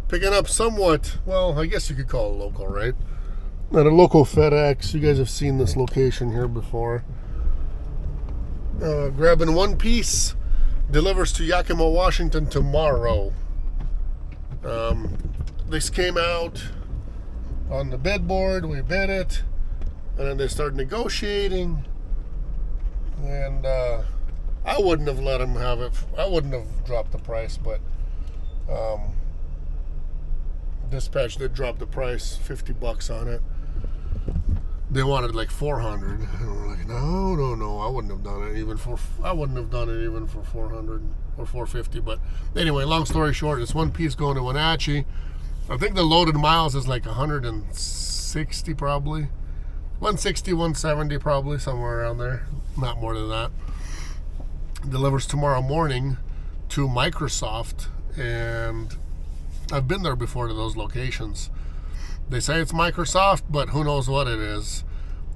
Picking up somewhat, well, I guess you could call it local, right? At a local FedEx. You guys have seen this location here before. Grabbing one piece. Delivers to Yakima, Washington tomorrow. This came out on the bid board. We bid it. And then they started negotiating. And I wouldn't have let them have it. I wouldn't have dropped the price, but Dispatch did drop the price, $50 on it. They wanted like $400, and we're like, no, I wouldn't have done it even for 400 or $450. But anyway, long story short, it's one piece going to Wenatchee. I think the loaded miles is like 160 probably, 160, 170 probably, somewhere around there, not more than that. Delivers tomorrow morning to Microsoft, and I've been there before to those locations. They say it's Microsoft, but who knows what it is.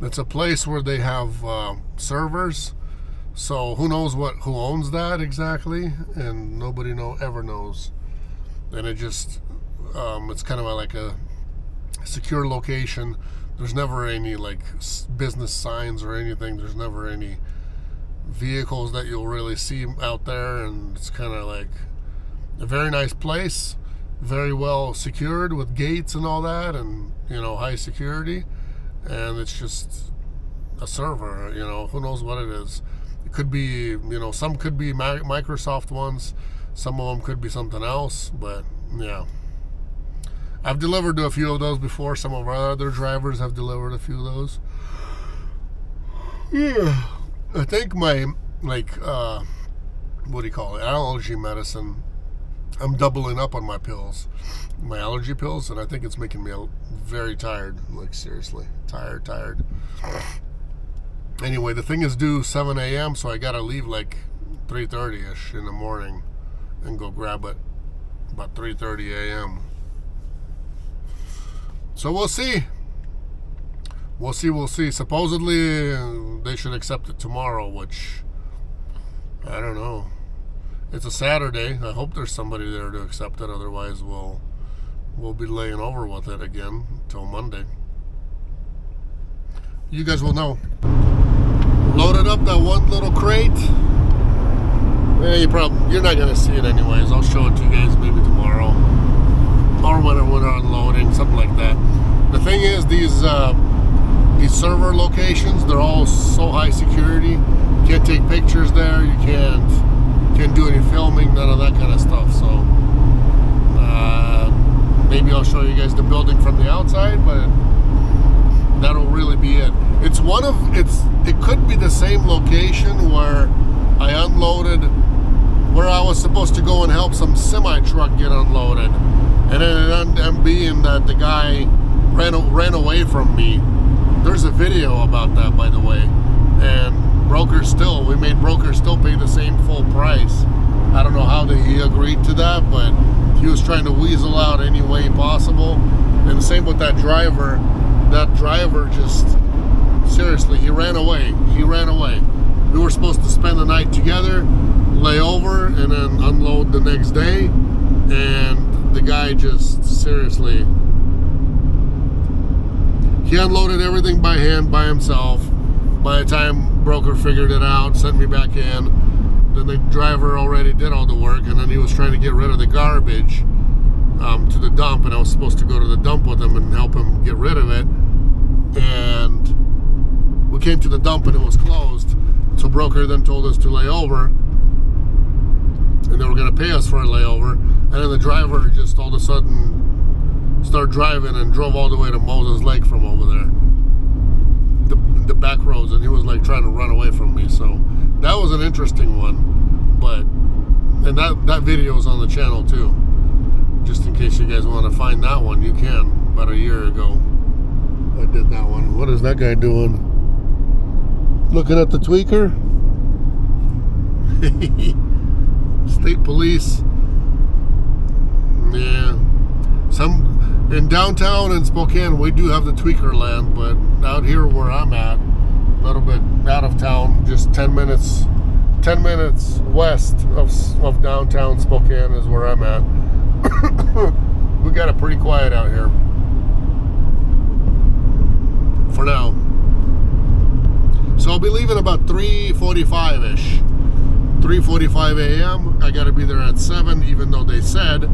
It's a place where they have servers, so who knows who owns that exactly, and nobody ever knows. And it just it's kind of like a secure location. There's never any like business signs or anything. There's never any vehicles that you'll really see out there, and it's kind of like a very nice place, very well secured with gates and all that, and high security. And it's just a server, who knows what it is. It could be, some could be Microsoft ones, some of them could be something else, but yeah. I've delivered to a few of those before. Some of our other drivers have delivered a few of those. Yeah. I think my, what do you call it, allergy medicine, I'm doubling up on my pills, my allergy pills, and I think it's making me very tired, like seriously, tired. Anyway, the thing is due 7 a.m., so I gotta leave like 3:30ish in the morning and go grab it about 3:30 a.m. So we'll see. Supposedly they should accept it tomorrow, which I don't know. It's a Saturday. I hope there's somebody there to accept it. Otherwise, we'll be laying over with it again until Monday. You guys will know. Loaded up that one little crate. You're not gonna see it anyways. I'll show it to you guys maybe tomorrow, or when we're unloading, something like that. The thing is, these server locations, they're all so high security. You can't take pictures there. You can't do any filming, none of that kind of stuff. So maybe I'll show you guys the building from the outside, but that'll really be it. It could be the same location where I unloaded, where I was supposed to go and help some semi truck get unloaded, and then it ended up being that the guy ran away from me. There's a video about that, by the way, and we made brokers still pay the same full price. I don't know how he agreed to that, but he was trying to weasel out any way possible. And the same with that driver. That driver just, seriously, he ran away. We were supposed to spend the night together, lay over, and then unload the next day. And the guy just, seriously, he unloaded everything by hand, by himself. By the time broker figured it out, sent me back in, then the driver already did all the work, and then he was trying to get rid of the garbage to the dump, and I was supposed to go to the dump with him and help him get rid of it. And we came to the dump and it was closed, so broker then told us to lay over, and they were going to pay us for a layover. And then the driver just all of a sudden started driving and drove all the way to Moses Lake from over there, the back roads, and he was like trying to run away from me. So that was an interesting one, and that video is on the channel too, just in case you guys want to find that one. You can. About a year ago I did that one. What is that guy doing? Looking at the tweaker. State police. Yeah, in downtown in Spokane, we do have the tweaker land, but out here where I'm at, a little bit out of town, just 10 minutes west of downtown Spokane is where I'm at. We be leaving about 3:45-ish. 3:45 a.m. I got to be there at 7, even though they said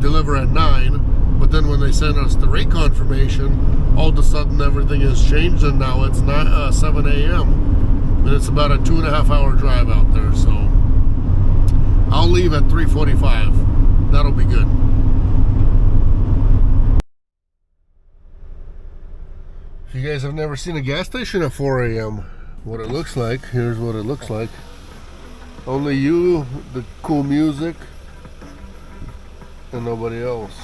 deliver at 9. But then when they sent us the rate confirmation, all of a sudden everything has changed, and now it's 7 a.m. And it's about a 2.5 hour drive out there. So I'll leave at 3:45. That'll be good. If you guys have never seen a gas station at 4 a.m., what it looks like, here's what it looks like. Only you, the cool music, and nobody else.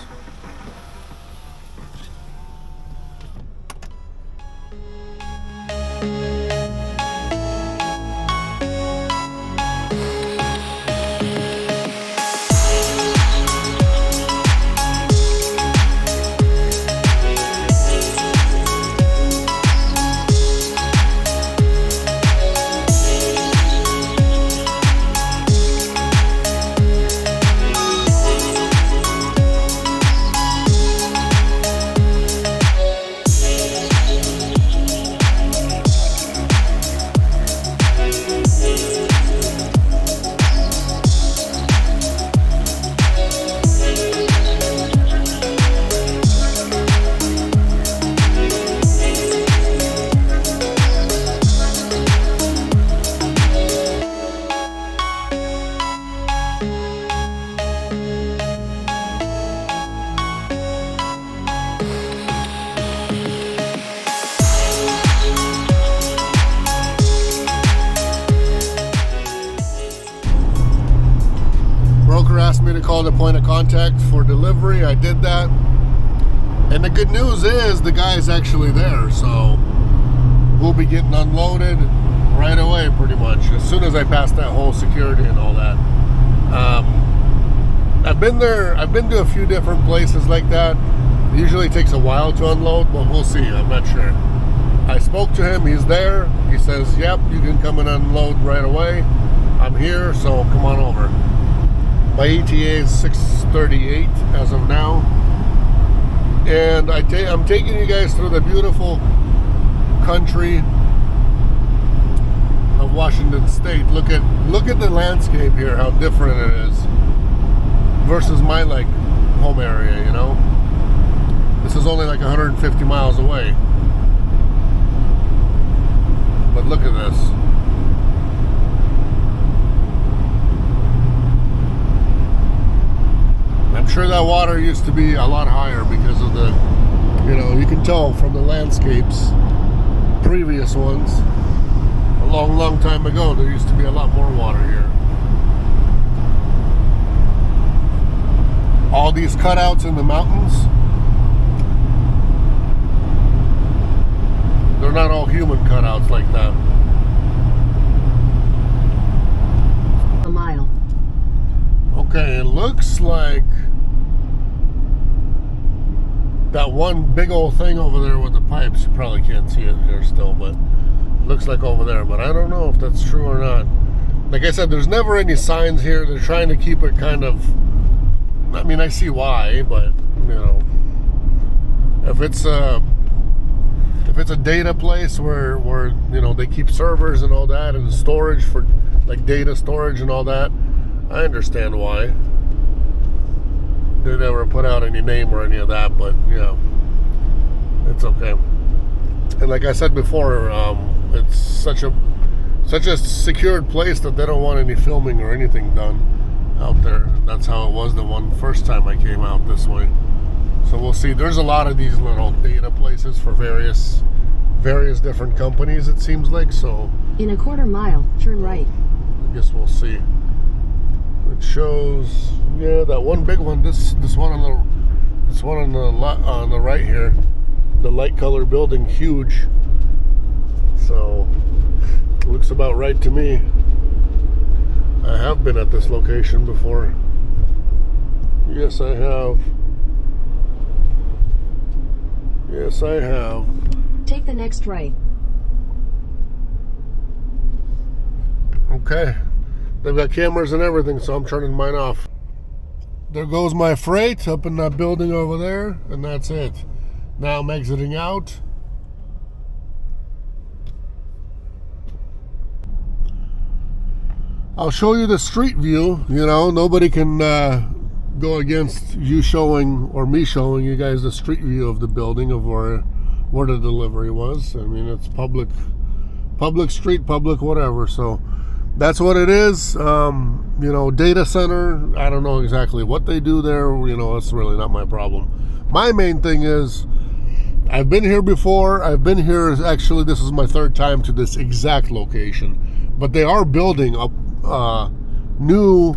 Asked me to call the point of contact for delivery. I did that, and the good news is the guy is actually there, so we'll be getting unloaded right away pretty much as soon as I pass that whole security and all that. I've been to a few different places like that. It usually takes a while to unload, but we'll see. I'm not sure. I spoke to him. He's there. He says, yep, you can come and unload right away. I'm here, so come on over. My ETA is 6:38 as of now, and I'm taking you guys through the beautiful country of Washington State. Look at the landscape here, how different it is versus my home area. You know, this is only like 150 miles away, but look at this. I'm sure that water used to be a lot higher because of the, you can tell from the landscapes, previous ones, a long time ago, there used to be a lot more water here. All these cutouts in the mountains, they're not all human cutouts like that. A mile. Okay, it looks like that one big old thing over there with the pipes. You probably can't see it here still, but it looks like over there. But I don't know if that's true or not. Like I said, there's never any signs here. They're trying to keep it kind of, I mean, I see why, but if it's a data place where they keep servers and all that, and storage for like data storage and all that, I understand why. They never put out any name or any of that, but yeah, it's okay. And like I said before, it's such a secured place that they don't want any filming or anything done out there. And that's how it was the first time I came out this way. So we'll see. There's a lot of these little data places for various different companies, it seems like. So in a quarter mile, turn right. I guess we'll see. It shows, yeah, that one big one. This one on the right here, the light color building, huge. So it looks about right to me. I have been at this location before. Yes, I have. Yes, I have. Take the next right. Okay. They've got cameras and everything, so I'm turning mine off. There goes my freight up in that building over there, and that's it. Now I'm exiting out. I'll show you the street view. You know, nobody can go against you showing or me showing you guys the street view of the building of where the delivery was. I mean, it's public street, public whatever. So that's what it is. You know, data center, I don't know exactly what they do there. You know, it's really not my problem. My main thing is, I've been here before. I've been here, actually, this is my third time to this exact location. But they are building up new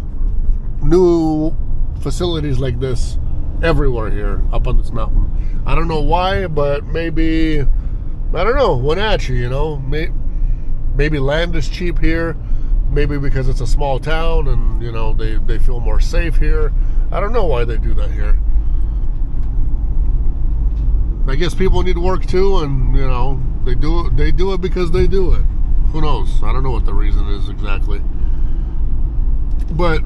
facilities like this everywhere here up on this mountain. I don't know why, but maybe, I don't know, Wenatchee, you know, maybe land is cheap here. Maybe because it's a small town and, you know, they feel more safe here. I don't know why they do that here. I guess people need work too, and, you know, they do it because they do it. Who knows? I don't know what the reason is exactly. But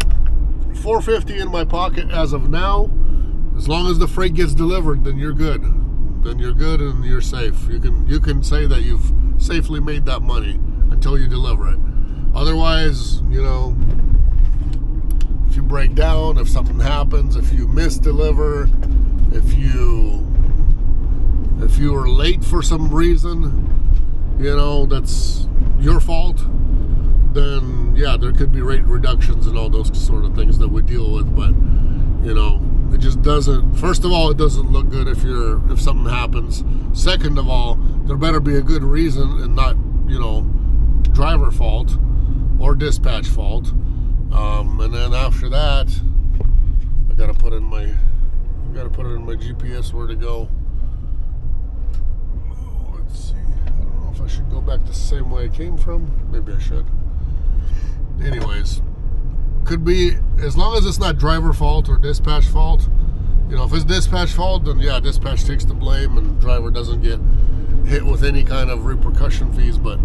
$450 in my pocket as of now. As long as the freight gets delivered, then you're good. Then you're good and you're safe. You can say that you've safely made that money until you deliver it. Otherwise, you know, if you break down, if something happens, if you misdeliver, if you are late for some reason, you know, that's your fault, then yeah, there could be rate reductions and all those sort of things that we deal with. But, you know, it just doesn't, first of all, it doesn't look good if something happens. Second of all, there better be a good reason and not, you know, driver fault or dispatch fault. And then after that, I gotta put in my GPS where to go. Let's see. I don't know if I should go back the same way I came from. Maybe I should. Anyways, could be, as long as it's not driver fault or dispatch fault. You know, if it's dispatch fault, then yeah, dispatch takes the blame and driver doesn't get hit with any kind of repercussion fees. But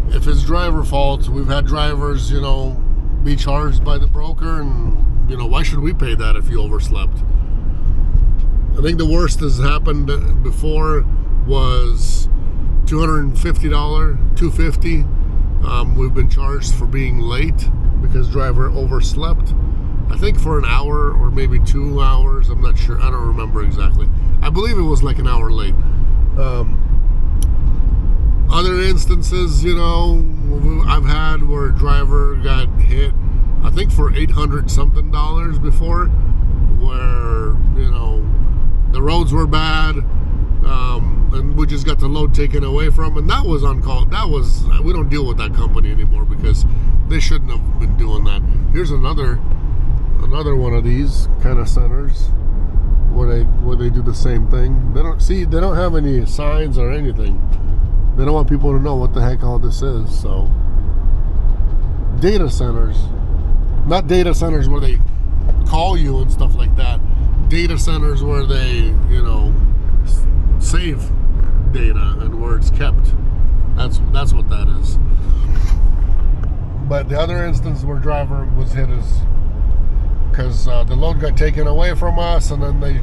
if it's driver fault, we've had drivers, you know, be charged by the broker, and, you know, why should we pay that if you overslept? I think the worst has happened before was $250. We've been charged for being late because driver overslept. I think for an hour or maybe 2 hours. I'm not sure. I don't remember exactly. I believe it was like an hour late. Other instances, you know, I've had where a driver got hit, I think for $800 something before, where, you know, the roads were bad, and we just got the load taken away from, and that was on call. We don't deal with that company anymore because they shouldn't have been doing that. Here's another one of these kind of centers where they do the same thing. They don't have any signs or anything. They don't want people to know what the heck all this is. So, data centers, not data centers where they call you and stuff like that. Data centers where they, you know, save data and where it's kept. That's what that is. But the other instance where driver was hit is because the load got taken away from us, and then they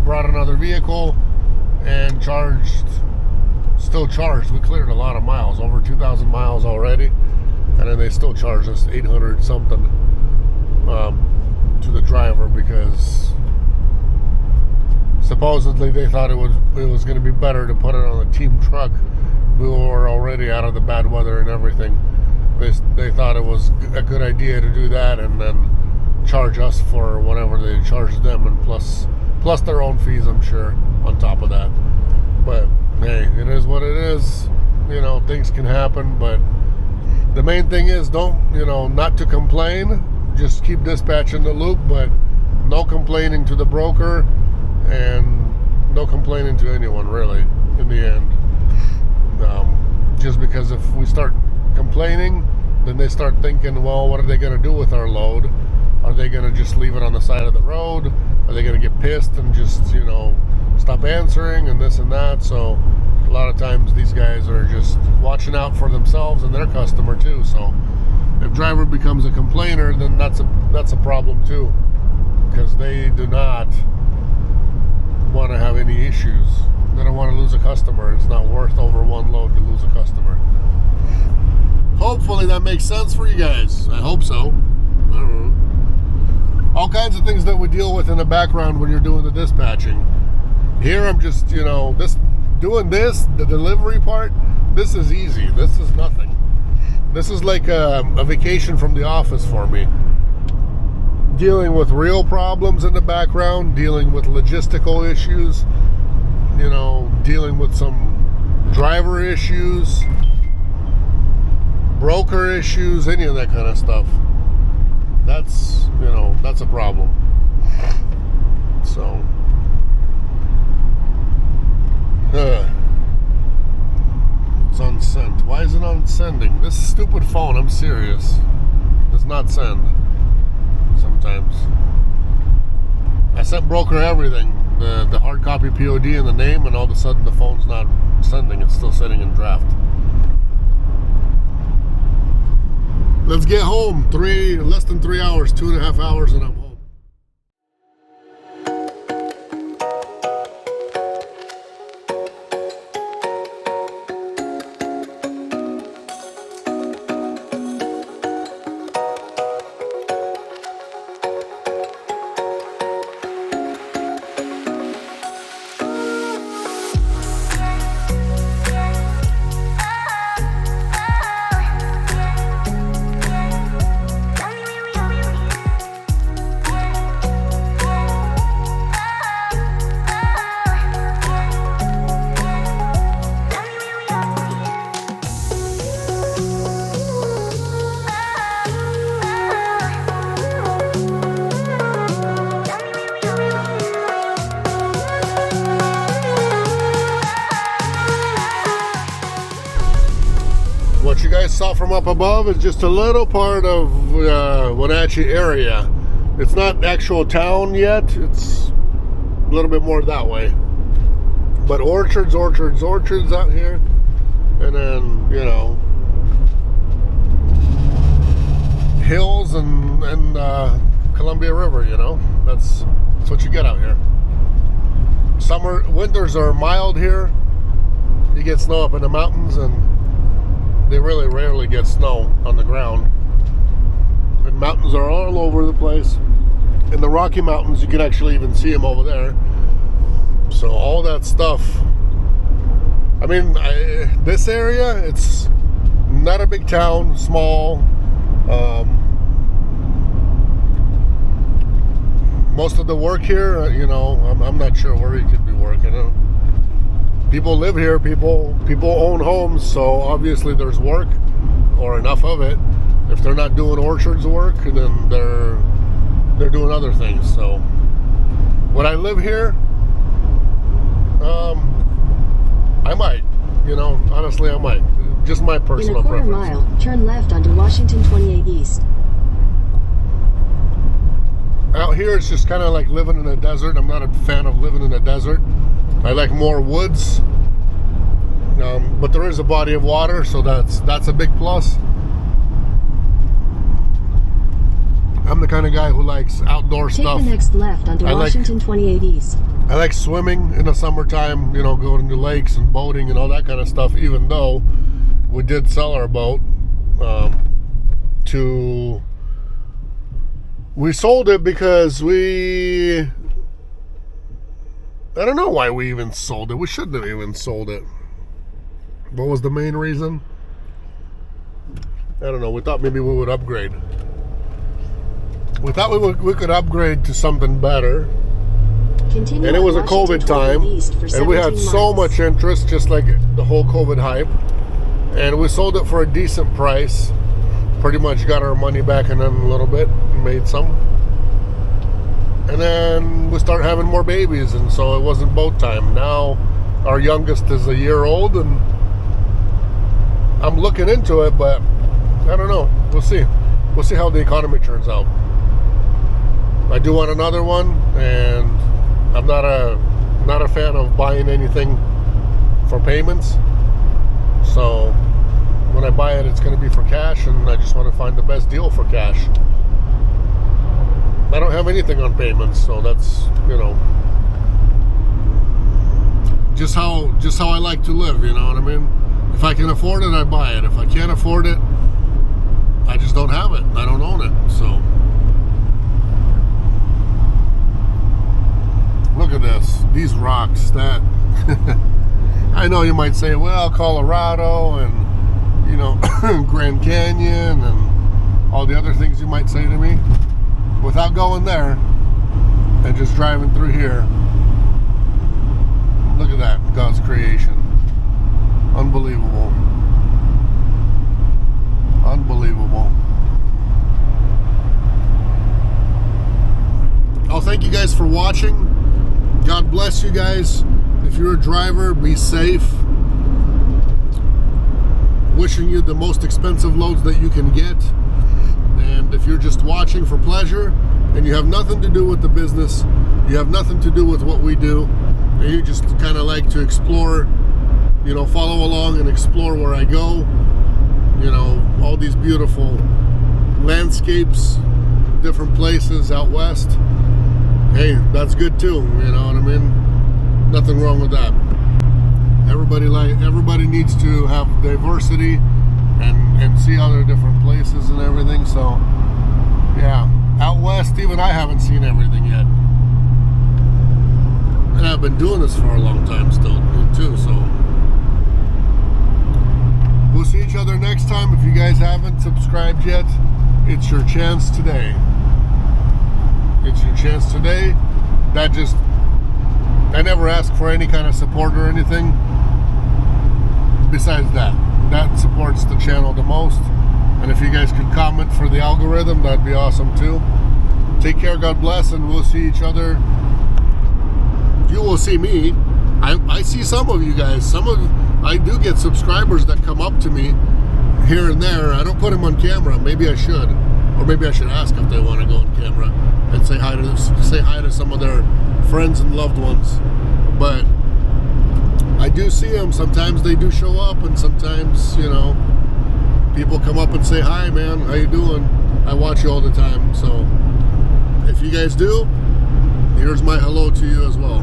brought another vehicle and still charged. We cleared a lot of miles, over 2,000 miles already, and then they still charged us $800 something to the driver because supposedly they thought it was going to be better to put it on a team truck. We were already out of the bad weather and everything. They thought it was a good idea to do that and then charge us for whatever they charged them, and plus their own fees, I'm sure, on top of that. But hey, it is what it is. You know, things can happen, but the main thing is not to complain. Just keep dispatch in the loop, but no complaining to the broker and no complaining to anyone really in the end. Just because if we start complaining, then they start thinking, well, what are they going to do with our load? Are they going to just leave it on the side of the road? Are they going to get pissed and just, stop answering and this and that? So a lot of times these guys are just watching out for themselves and their customer too. So if driver becomes a complainer, then that's a problem too, because they do not want to have any issues. They don't want to lose a customer. It's not worth over one load to lose a customer. Hopefully that makes sense for you guys. I hope so. I don't know. All kinds of things that we deal with in the background when you're doing the dispatching. Here I'm just, doing this, the delivery part, this is easy. This is nothing. This is like a vacation from the office for me. Dealing with real problems in the background, dealing with logistical issues, dealing with some driver issues, broker issues, any of that kind of stuff. That's a problem. So it's on send. Why is it on sending? This stupid phone, I'm serious, does not send sometimes. I sent broker everything, the hard copy POD and the name, and all of a sudden the phone's not sending. It's still sitting in draft. Let's get home. Less than 3 hours, 2.5 hours, and I'm home. What you guys saw from up above is just a little part of Wenatchee area. It's not actual town yet. It's a little bit more that way. But orchards out here. And then, hills and Columbia River, That's what you get out here. Winters are mild here. You get snow up in the mountains, and they really rarely get snow on the ground. And mountains are all over the place. In the Rocky Mountains, you can actually even see them over there. So all that stuff. I mean, this area, it's not a big town, small. Most of the work here, I'm not sure where he could be working. People live here, people own homes, so obviously there's work, or enough of it. If they're not doing orchards work, then they're doing other things. So would I live here? I might, honestly I might. Just my personal preference. In a quarter mile, turn left onto Washington 28 East. Out here it's just kind of like living in a desert. I'm not a fan of living in a desert. I like more woods, but there is a body of water, so that's a big plus. I'm the kind of guy who likes outdoor stuff. Take the next left onto Washington 28 East. I like swimming in the summertime, going to lakes and boating and all that kind of stuff, even though we did sell our boat we sold it because I don't know why we even sold it. We shouldn't have even sold it. What was the main reason? I don't know. We thought maybe we would upgrade. We thought we could upgrade to something better. Continue and it was a Washington COVID time. And we had so much interest, just like the whole COVID hype. And we sold it for a decent price. Pretty much got our money back and then a little bit. Made some. And then we started having more babies, and so it wasn't boat time. Now our youngest is a year old, and I'm looking into it, but I don't know. We'll see. We'll see how the economy turns out. I do want another one, and I'm not a fan of buying anything for payments. So when I buy it, it's going to be for cash, and I just want to find the best deal for cash. I don't have anything on payments, so that's, just how I like to live, you know what I mean? If I can afford it, I buy it. If I can't afford it, I just don't have it. I don't own it. So look at this. These rocks. That I know you might say, well, Colorado and, you know, Grand Canyon and all the other things you might say to me. Without going there and just driving through here, look at that. God's creation. Unbelievable. Unbelievable. Oh, thank you guys for watching. God bless you guys. If you're a driver, be safe. Wishing you the most expensive loads that you can get. And if you're just watching for pleasure and you have nothing to do with the business, you have nothing to do with what we do, and you just kind of like to explore, you know, follow along and explore where I go, you know, all these beautiful landscapes, different places out west, hey, that's good too, you know what I mean? Nothing wrong with that. Everybody needs to have diversity and see other different places and everything. So yeah, out west, even I haven't seen everything yet, and I've been doing this for a long time still too. So we'll see each other next time. If you guys haven't subscribed yet, it's your chance today. It's your chance today. I never ask for any kind of support or anything besides that. That supports the channel the most. And if you guys could comment for the algorithm, that'd be awesome too. Take care, God bless, and we'll see each other. You will see me. I see some of you guys. I do get subscribers that come up to me here and there. I don't put them on camera. Maybe I should. Or maybe I should ask if they want to go on camera and say hi to some of their friends and loved ones. But I do see them. Sometimes they do show up, and sometimes, you know, people come up and say, hi, man, how you doing? I watch you all the time. So if you guys do, here's my hello to you as well.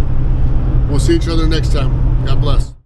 We'll see each other next time. God bless.